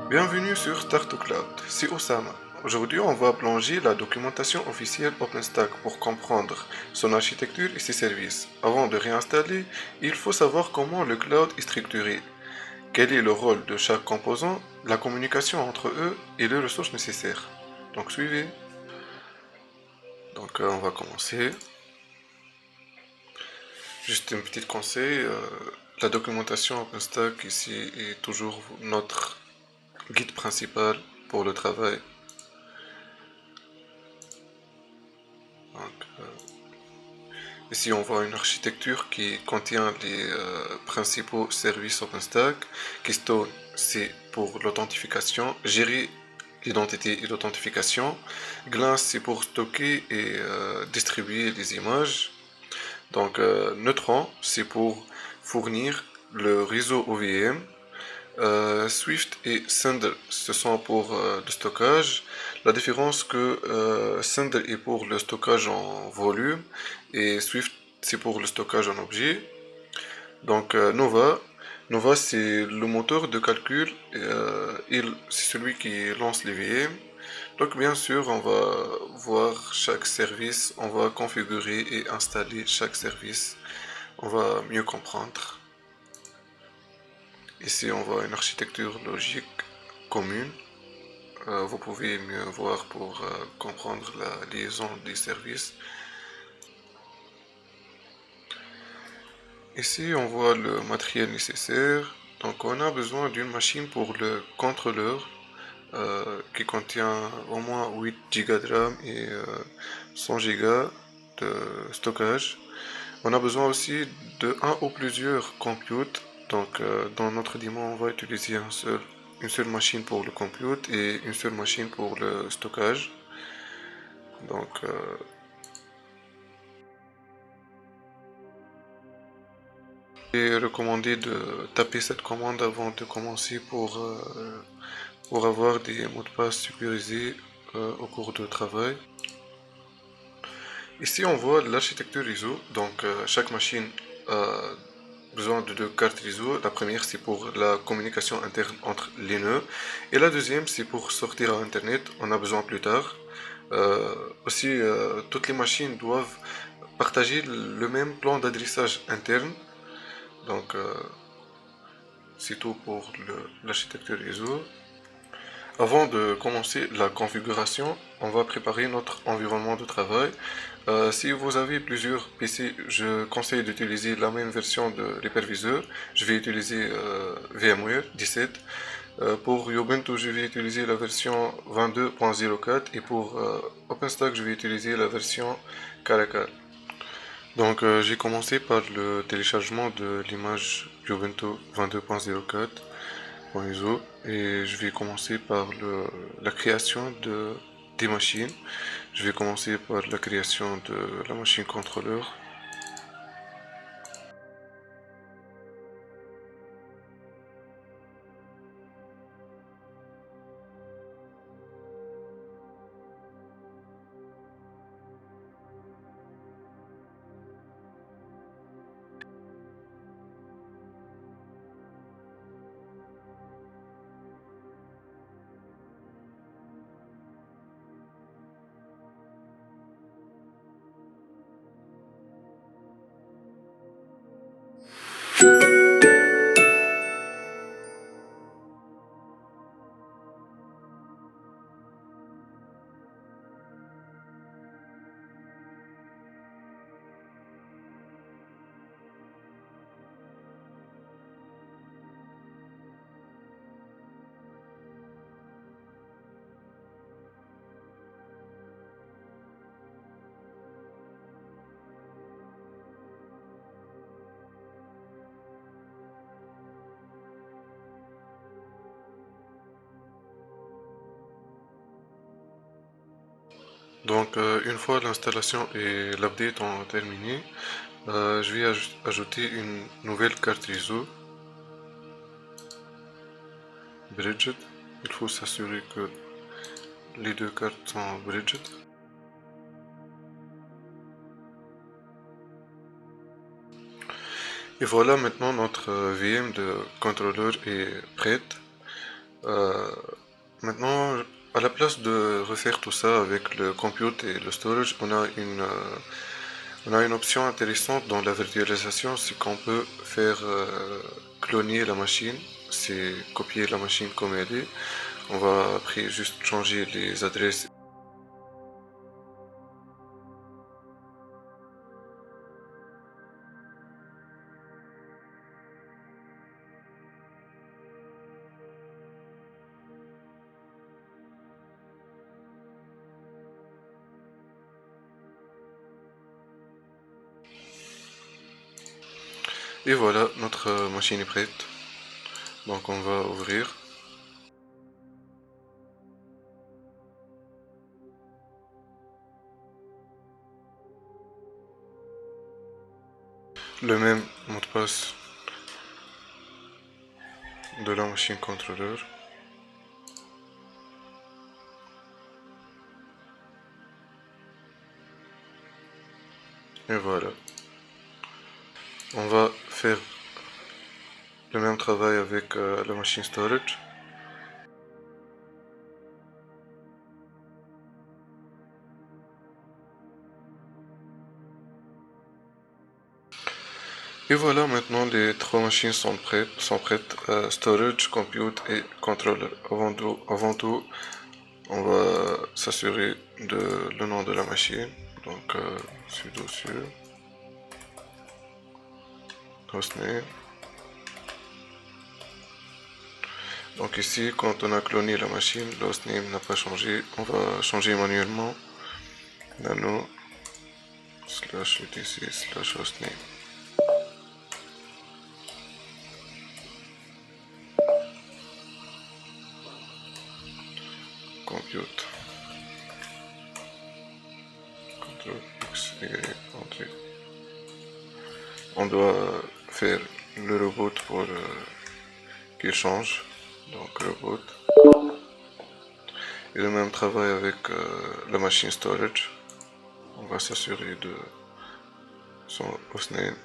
Bienvenue sur Start to Cloud, c'est Osama. Aujourd'hui, on va plonger la documentation officielle OpenStack pour comprendre son architecture et ses services. Avant de réinstaller, il faut savoir comment le cloud est structuré, quel est le rôle de chaque composant, la communication entre eux et les ressources nécessaires. Donc suivez. On va commencer. Juste un petit conseil, la documentation OpenStack ici est toujours notre guide principal pour le travail. Donc, Ici, on voit une architecture qui contient les principaux services OpenStack. Keystone, c'est pour l'authentification, gérer l'identité et l'authentification. Glance, c'est pour stocker et distribuer les images. Neutron, c'est pour fournir le réseau OVM. Swift et Sender, ce sont pour le stockage. La différence que Sender est pour le stockage en volume et Swift c'est pour le stockage en objet. Nova, Nova c'est le moteur de calcul, c'est celui qui lance les VM. Donc bien sûr, on va voir chaque service, on va configurer et installer chaque service, on va mieux comprendre. Ici, on voit une architecture logique commune. Vous pouvez mieux voir pour comprendre la liaison des services. Ici, on voit le matériel nécessaire. Donc, on a besoin d'une machine pour le contrôleur qui contient au moins 8 Go de RAM et 100 Go de stockage. On a besoin aussi de un ou plusieurs computes. Dans notre démo, on va utiliser une seule machine pour le compute et une seule machine pour le stockage. Donc, euh, il est recommandé de taper cette commande avant de commencer pour avoir des mots de passe sécurisés au cours de travail. Ici, on voit l'architecture réseau. Chaque machine a besoin de deux cartes réseau. La première, c'est pour la communication interne entre les nœuds. Et la deuxième, c'est pour sortir à Internet. On a besoin plus tard. Toutes les machines doivent partager le même plan d'adressage interne. Donc, euh, c'est tout pour l'architecture réseau. Avant de commencer la configuration, on va préparer notre environnement de travail. Si vous avez plusieurs PC, je conseille d'utiliser la même version de l'hyperviseur. Je vais utiliser VMware 17. Pour Ubuntu, je vais utiliser la version 22.04 et pour OpenStack, je vais utiliser la version Caracal. J'ai commencé par le téléchargement de l'image Ubuntu 22.04.ISO et je vais commencer par la création des machines. Je vais commencer par la création de la machine contrôleur. Une fois l'installation et l'update ont terminé, je vais ajouter une nouvelle carte réseau, Bridget. Il faut s'assurer que les deux cartes sont Bridget. Et voilà, maintenant notre VM de contrôleur est prête. Euh, Maintenant, à la place de refaire tout ça avec le compute et le storage, on a une option intéressante dans la virtualisation, c'est qu'on peut faire cloner la machine, c'est copier la machine comme elle est. On va après juste changer les adresses. Et voilà, notre machine est prête. Donc on va ouvrir. Le même mot de passe de la machine contrôleur. Et voilà. On va faire le même travail avec la machine storage. Et voilà, maintenant les trois machines sont prêtes, storage, compute et controller. Avant tout, on va s'assurer de le nom de la machine. Donc sudo sur hostname. Donc ici, quand on a cloné la machine, le hostname n'a pas changé. On va changer manuellement nano slash etc slash hostname. Compute. Ctrl X, Y, entrée. On doit faire le reboot pour qu'il change. Donc reboot. Et le même travail avec la machine storage. On va s'assurer de son hostname.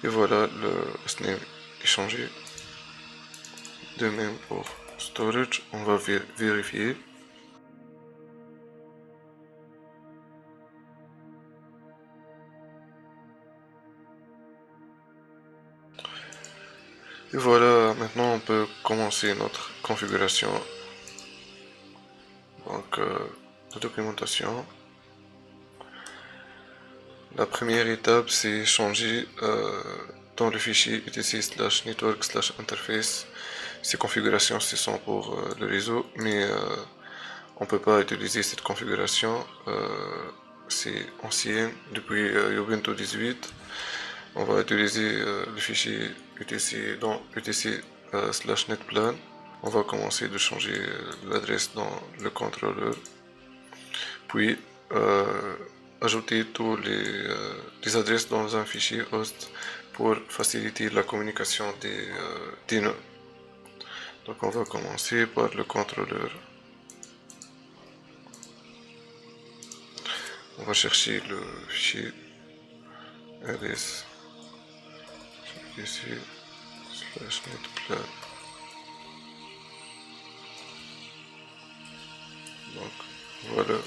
Et voilà, le hostname est changé. De même pour storage, on va vérifier. Et voilà, maintenant on peut commencer notre configuration. Donc, la documentation. La première étape, c'est changer dans le fichier etc/network/interface. Ces configurations, ce sont pour le réseau, mais on peut pas utiliser cette configuration. C'est ancienne depuis Ubuntu 18. On va utiliser le fichier UTC dans UTC/netplan. On va commencer de changer l'adresse dans le contrôleur. Puis ajouter tous les adresses dans un fichier host pour faciliter la communication des nœuds. Donc on va commencer par le contrôleur. On va chercher le fichier ls netplan. Donc voilà.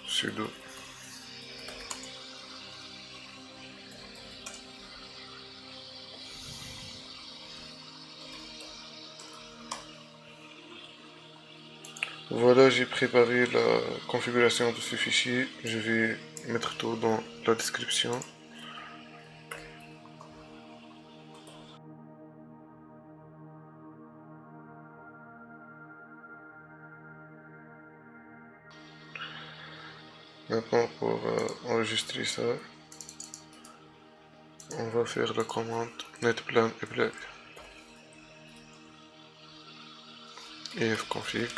Sudo voilà, j'ai préparé la configuration de ce fichier. Je vais mettre tout dans la description. Maintenant pour enregistrer ça, on va faire la commande netplan apply ifconfig.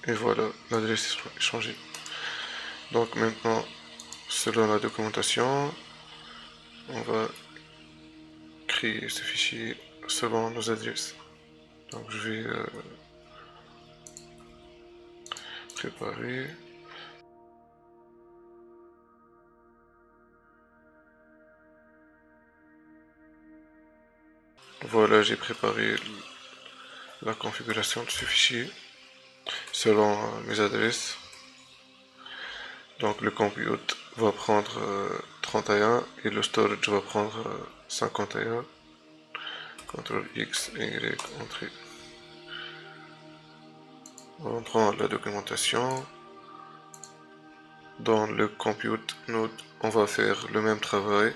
Et voilà, l'adresse est changée. Donc maintenant, selon la documentation, on va créer ce fichier selon nos adresses. Donc je vais préparer. Voilà, j'ai préparé la configuration de ce fichier selon mes adresses. Donc le compute va prendre 31 et le storage va prendre 51. CTRL X, Y, entrée. On prend la documentation. Dans le compute node, on va faire le même travail.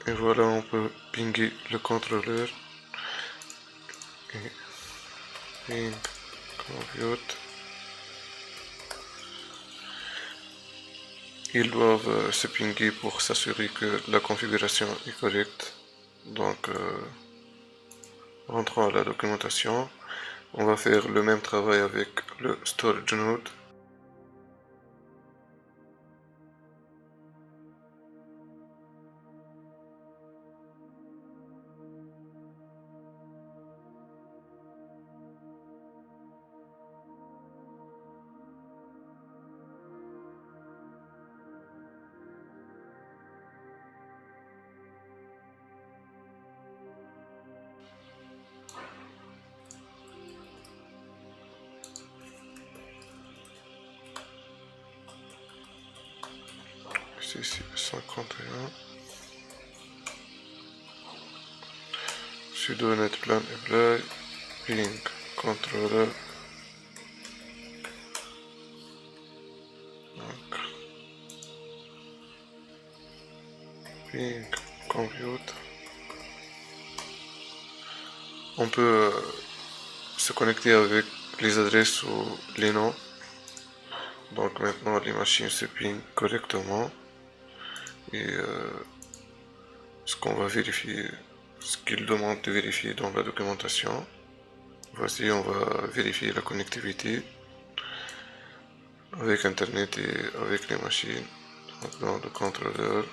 Et voilà, on peut pinguer le contrôleur. Et ping compute. Ils doivent se pinguer pour s'assurer que la configuration est correcte. Donc, rentrons à la documentation. On va faire le même travail avec le storage node. Ici 51. Sudo netplan apply ping controller. Donc, ping compute. On peut se connecter avec les adresses ou les noms. Donc maintenant les machines se pingent correctement. Et ce qu'on va vérifier, ce qu'il demande de vérifier dans la documentation. Voici, on va vérifier la connectivité avec internet et avec les machines. Donc dans le contrôleur,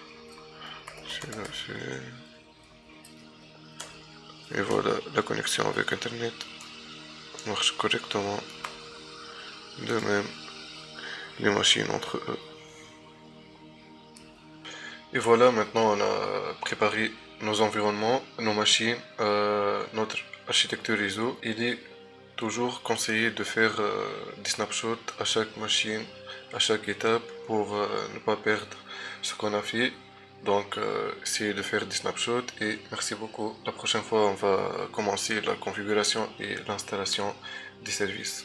et voilà, la connexion avec internet marche correctement. De même, les machines entre eux. Et voilà, maintenant on a préparé nos environnements, nos machines, notre architecture réseau. Il est toujours conseillé de faire des snapshots à chaque machine, à chaque étape pour ne pas perdre ce qu'on a fait. Donc essayez de faire des snapshots et merci beaucoup. La prochaine fois on va commencer la configuration et l'installation des services.